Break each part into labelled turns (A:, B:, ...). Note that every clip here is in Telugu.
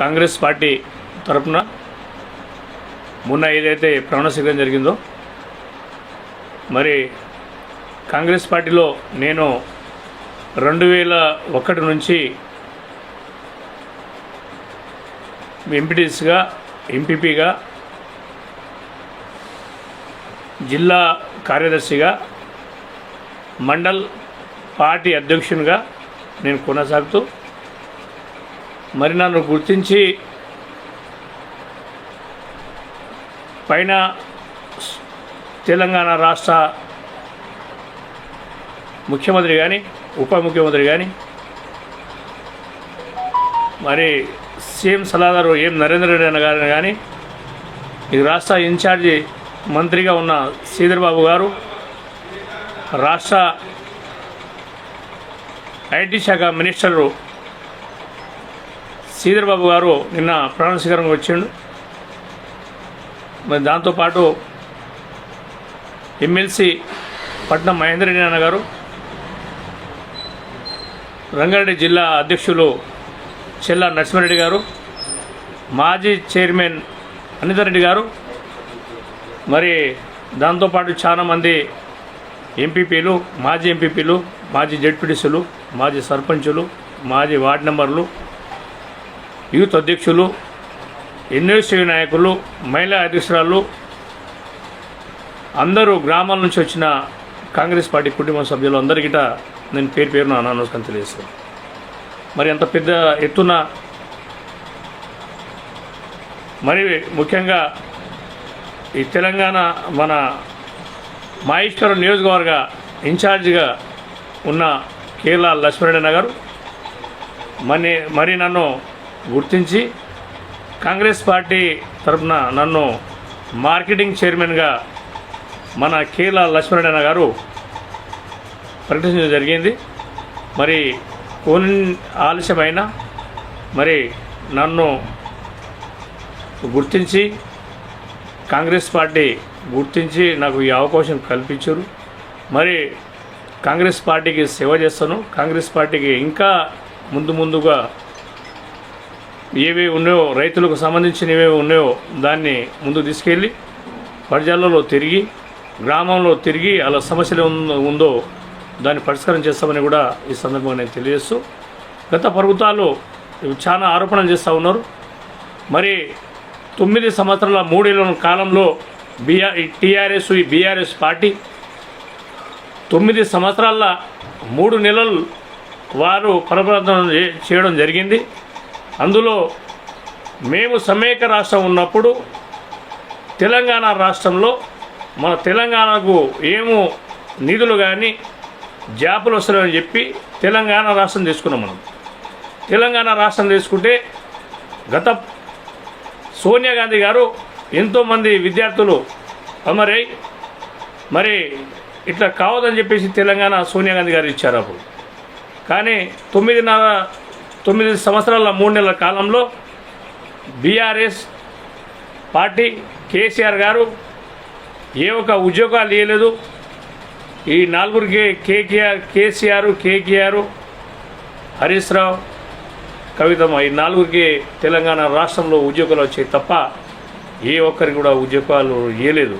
A: కాంగ్రెస్ పార్టీ తరపున మొన్న ఏదైతే ప్రమాణ స్వీకారం జరిగిందో, మరి కాంగ్రెస్ పార్టీలో నేను 2001 నుంచి ఎంపీటీసీగా, ఎంపీపీగా, జిల్లా కార్యదర్శిగా, మండల్ పార్టీ అధ్యక్షునిగా నేను కొనసాగుతూ, మరి నన్ను గుర్తించి పైన తెలంగాణ రాష్ట్ర ముఖ్యమంత్రి కానీ, ఉప ముఖ్యమంత్రి కానీ, మరి సీఎం సలహాదారు నరేంద్ర రెడ్డి గారిని కానీ, ఈ రాష్ట్ర ఇన్ఛార్జి మంత్రిగా ఉన్న శ్రీధర్ బాబు గారు, రాష్ట్ర ఐటీ శాఖ మినిస్టరు శ్రీధర్ బాబు గారు నిన్న ప్రమాణ స్వీకారంగా వచ్చిండు. మరి దాంతోపాటు ఎమ్మెల్సీ పట్నం మహేందర్ రెడ్డి అన్న గారు, రంగారెడ్డి జిల్లా అధ్యక్షులు చెల్ల నరసింహారెడ్డి గారు, మాజీ చైర్మన్ అనితా రెడ్డి గారు, మరి దాంతోపాటు చాలామంది ఎంపీపీలు, మాజీ ఎంపీపీలు, మాజీ జడ్పీటీసీలు, మాజీ సర్పంచులు, మాజీ వార్డు మెంబర్లు, యూత్ అధ్యక్షులు, ఎన్ఎస్యూ నాయకులు, మహిళా అధ్యక్షురాలు, అందరూ గ్రామాల నుంచి వచ్చిన కాంగ్రెస్ పార్టీ కుటుంబ సభ్యులు అందరికీ నేను పేరున నమస్కారం తెలియజేస్తాను. మరి అంత పెద్ద ఎత్తున, మరి ముఖ్యంగా ఈ తెలంగాణ మన మహేశ్వరం నియోజకవర్గ ఇన్ఛార్జిగా ఉన్న కేరళ లక్ష్మీనారాయణ గారు మరి నన్ను గుర్తించి కాంగ్రెస్ పార్టీ తరఫున నన్ను మార్కెటింగ్ చైర్మన్గా మన కేరళ లక్ష్మీనారాయణ గారు ప్రకటించడం జరిగింది. మరి కొన్ని ఆలస్యమైన మరి నన్ను గుర్తించి కాంగ్రెస్ పార్టీ గుర్తించి నాకు ఈ అవకాశం కల్పించారు. మరి కాంగ్రెస్ పార్టీకి సేవ చేస్తాను. కాంగ్రెస్ పార్టీకి ఇంకా ముందుగా ఏవేవి ఉన్నాయో, రైతులకు సంబంధించిన ఏవేవి ఉన్నాయో దాన్ని ముందు తీసుకెళ్ళి ప్రజలలో తిరిగి, గ్రామంలో తిరిగి అలా సమస్యలు ఉందో దాన్ని పరిష్కారం చేస్తామని కూడా ఈ సందర్భంగా నేను తెలియజేస్తూ, గత ప్రభుత్వాలు చాలా ఆరోపణలు చేస్తూ ఉన్నారు. మరి 9 సంవత్సరాల 3 ఏళ్ల కాలంలో టీఆర్ఎస్ ఈ బీఆర్ఎస్ పార్టీ 9 సంవత్సరాల 3 నెలలు వారు పరిపాలన చేయడం జరిగింది. అందులో మేము సమైక్య రాష్ట్రం ఉన్నప్పుడు తెలంగాణ రాష్ట్రంలో మన తెలంగాణకు ఏమో నిధులు కానీ జాబులు వస్తాయని చెప్పి తెలంగాణ రాష్ట్రం తీసుకున్నాం. మనం తెలంగాణ రాష్ట్రం తీసుకుంటే గత సోనియా గాంధీ గారు ఎంతోమంది విద్యార్థులు అమరై మరి ఇట్లా కావద్దని చెప్పేసి తెలంగాణ సోనియా గాంధీ గారు ఇచ్చారు అప్పుడు. కానీ 9 సంవత్సరాల 3 నెలల కాలంలో బీఆర్ఎస్ పార్టీ కేసీఆర్ గారు ఏ ఒక్క ఉద్యోగాలు ఇవ్వలేదు. ఈ 4 కేసీఆర్, హరీష్ రావు, కవితమ్మ, ఈ 4 తెలంగాణ రాష్ట్రంలో ఉద్యోగాలు వచ్చాయి తప్ప ఏ ఒక్కరికి కూడా ఉద్యోగాలు ఇవ్వలేదు.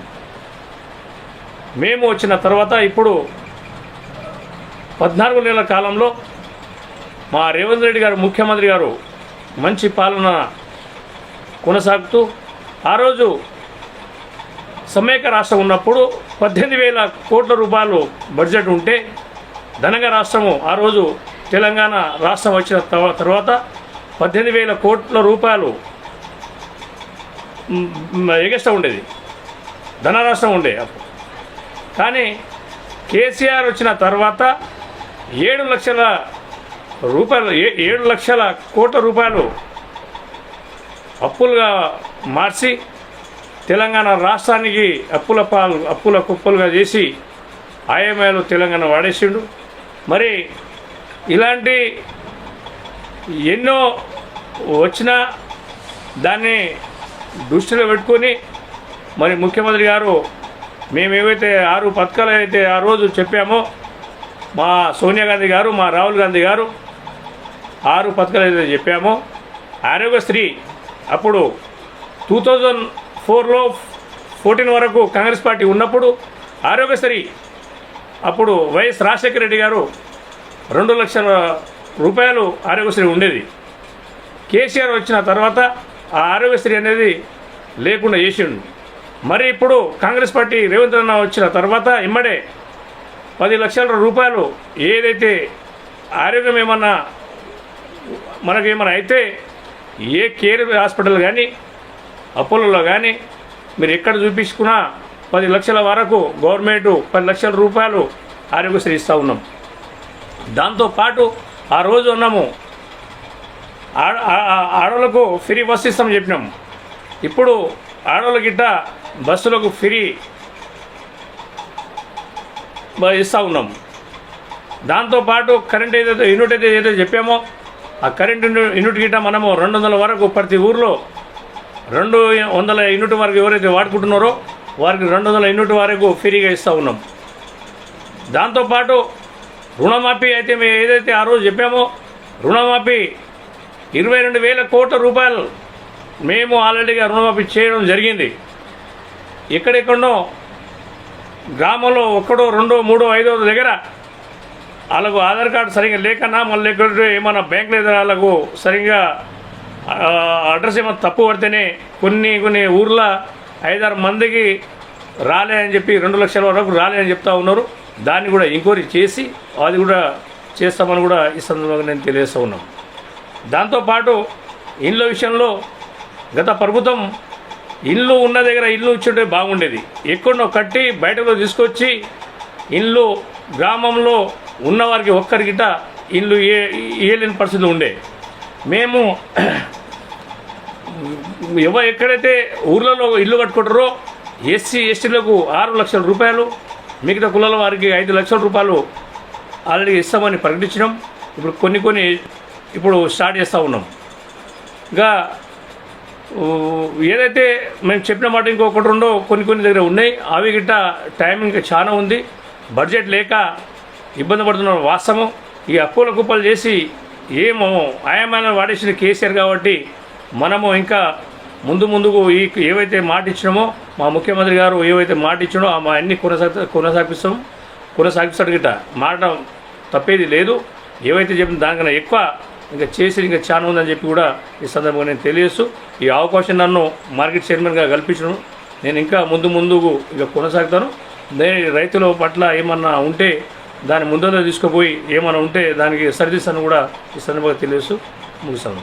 A: మేము వచ్చిన తర్వాత ఇప్పుడు 14 నెలల కాలంలో మా రేవంత్ రెడ్డి గారు ముఖ్యమంత్రి గారు మంచి పాలన కొనసాగుతూ, ఆ రోజు సమైక్య రాష్ట్రం ఉన్నప్పుడు 18,000 కోట్ల రూపాయలు బడ్జెట్ ఉంటే ధనంగా రాష్ట్రము ఆ రోజు తెలంగాణ రాష్ట్రం వచ్చిన తర్వాత 18,000 కోట్ల రూపాయలు ఎగస్ట్రా ఉండేది, ధన రాష్ట్రం ఉండే అప్పుడు. కానీ కేసీఆర్ వచ్చిన తర్వాత 7 లక్షల రూపాయలు 7 లక్షల కోట్ల రూపాయలు అప్పులుగా మార్చి తెలంగాణ రాష్ట్రానికి అప్పుల కుప్పలుగా చేసి ఐఎంఐలో తెలంగాణ వాడేసిండు. మరి ఇలాంటి ఎన్నో వచ్చినా దాన్ని దృష్టిలో పెట్టుకొని మరి ముఖ్యమంత్రి గారు మేమేవైతే 6 పథకాలు అయితే ఆ రోజు చెప్పామో, మా సోనియా గాంధీ గారు, మా రాహుల్ గాంధీ గారు 6 పథకాలు అయితే చెప్పామో ఆరోగ్యశ్రీ అప్పుడు 2004లో 14 వరకు కాంగ్రెస్ పార్టీ ఉన్నప్పుడు ఆరోగ్యశ్రీ అప్పుడు వైఎస్ రాజశేఖర రెడ్డి గారు 2 లక్షల రూపాయలు ఆరోగ్యశ్రీ ఉండేది. కేసీఆర్ వచ్చిన తర్వాత ఆ ఆరోగ్యశ్రీ అనేది లేకుండా చేసిండు. మరి ఇప్పుడు కాంగ్రెస్ పార్టీ రేవంత్ రెడ్డి వచ్చిన తర్వాత ఇమ్మడే 10 లక్షల రూపాయలు ఏదైతే ఆరోగ్యం ఏమన్నా మనకేమన్నా అయితే ఏ కేర్ హాస్పిటల్ కానీ అపోలోలో కానీ మీరు ఎక్కడ చూపించుకున్నా 10 లక్షల వరకు గవర్నమెంట్ 10 లక్షల రూపాయలు ఆరోగ్యశ్రీ ఇస్తూ ఉన్నాం. దాంతోపాటు ఆ రోజు ఉన్నాము ఆడవాళ్ళకు ఫ్రీ బస్సు ఇస్తామని చెప్పినాం. ఇప్పుడు ఆడవాళ్ళ గిట్ట బస్సులకు ఫ్రీ ఇస్తూ ఉన్నాం. దాంతోపాటు కరెంట్ ఏదైతే యూనిట్ ఏదైతే చెప్పామో ఆ కరెంట్ యూనిట్ గిట్ట మనము 200 వరకు ప్రతి ఊర్లో 200 యూనిట్ వరకు ఎవరైతే వాడుకుంటున్నారో వారికి 200 యూనిట్ వరకు ఫ్రీగా ఇస్తూ ఉన్నాం. దాంతోపాటు రుణమాఫీ అయితే మేము ఏదైతే ఆ రోజు చెప్పామో రుణమాఫీ 22,000 కోట్ల రూపాయలు మేము ఆల్రెడీగా రుణమాఫీ చేయడం జరిగింది. ఎక్కడెక్కడో గ్రామంలో ఒక్కడో 2, 3, 5 దగ్గర వాళ్ళకు ఆధార్ కార్డు సరిగ్గా లేకన్నా మళ్ళీ ఎక్కడ ఏమన్నా బ్యాంకుల దగ్గర వాళ్ళకు సరిగ్గా అడ్రస్ ఏమైనా తప్పు పడితేనే కొన్ని ఊర్లో 5-6 మందికి రాలే అని చెప్పి 2 లక్షల వరకు రాలే అని చెప్తా ఉన్నారు. దాన్ని కూడా ఎంక్వైరీ చేసి అది కూడా చేస్తామని కూడా ఈ సందర్భంగా నేను తెలియజేస్తూ ఉన్నాను. దాంతోపాటు ఇండ్ల విషయంలో గత ప్రభుత్వం ఇల్లు ఉన్న దగ్గర ఇల్లు ఇచ్చుంటే బాగుండేది. ఎక్కడో కట్టి బయటకు తీసుకొచ్చి ఇల్లు గ్రామంలో ఉన్నవారికి ఒక్కరికిట ఇల్లు ఇయ్యలేని పరిస్థితులు ఉండే. మేము ఎక్కడైతే ఊర్లలో ఇల్లు కట్టుకుంటారో ఎస్సీ ఎస్టీలకు 6 లక్షల రూపాయలు, మిగతా కులాల వారికి 5 లక్షల రూపాయలు ఆల్రెడీ ఇస్తామని ప్రకటించినాం. ఇప్పుడు కొన్ని ఇప్పుడు స్టార్ట్ చేస్తూ ఉన్నాం. ఇంకా ఏదైతే మేము చెప్పిన మాట ఇంకొకటి రెండో కొన్ని దగ్గర ఉన్నాయి. అవి గిట్ట టైం ఇంకా చాలా ఉంది. బడ్జెట్ లేక ఇబ్బంది పడుతున్న వాస్తవం. ఈ అప్పుల కుప్పలు చేసి ఏమో ఆయమైన వాడేసిన కేసీఆర్ కాబట్టి మనము ఇంకా ముందుకు ఏవైతే మాట ఇచ్చినామో మా ముఖ్యమంత్రి గారు ఏవైతే మాట ఇచ్చినో మా అన్ని కొనసాగిస్తాడు గిట్ట మాట తప్పేది లేదు. ఏవైతే చెప్పిన దానికన్నా ఎక్కువ ఇంకా చేసి ఇంకా చాలా ఉందని చెప్పి కూడా ఈ సందర్భంగా నేను తెలియజేస్తూ ఈ అవకాశం నన్ను మార్కెట్ చైర్మన్గా కల్పించడం నేను ఇంకా ముందుకు ఇక కొనసాగుతాను. రైతుల పట్ల ఏమన్నా ఉంటే దాన్ని ముందుగా తీసుకుపోయి ఏమన్నా ఉంటే దానికి సరిదిస్తాను కూడా ఈ సందర్భంగా తెలియజేస్తూ ముగిస్తాను.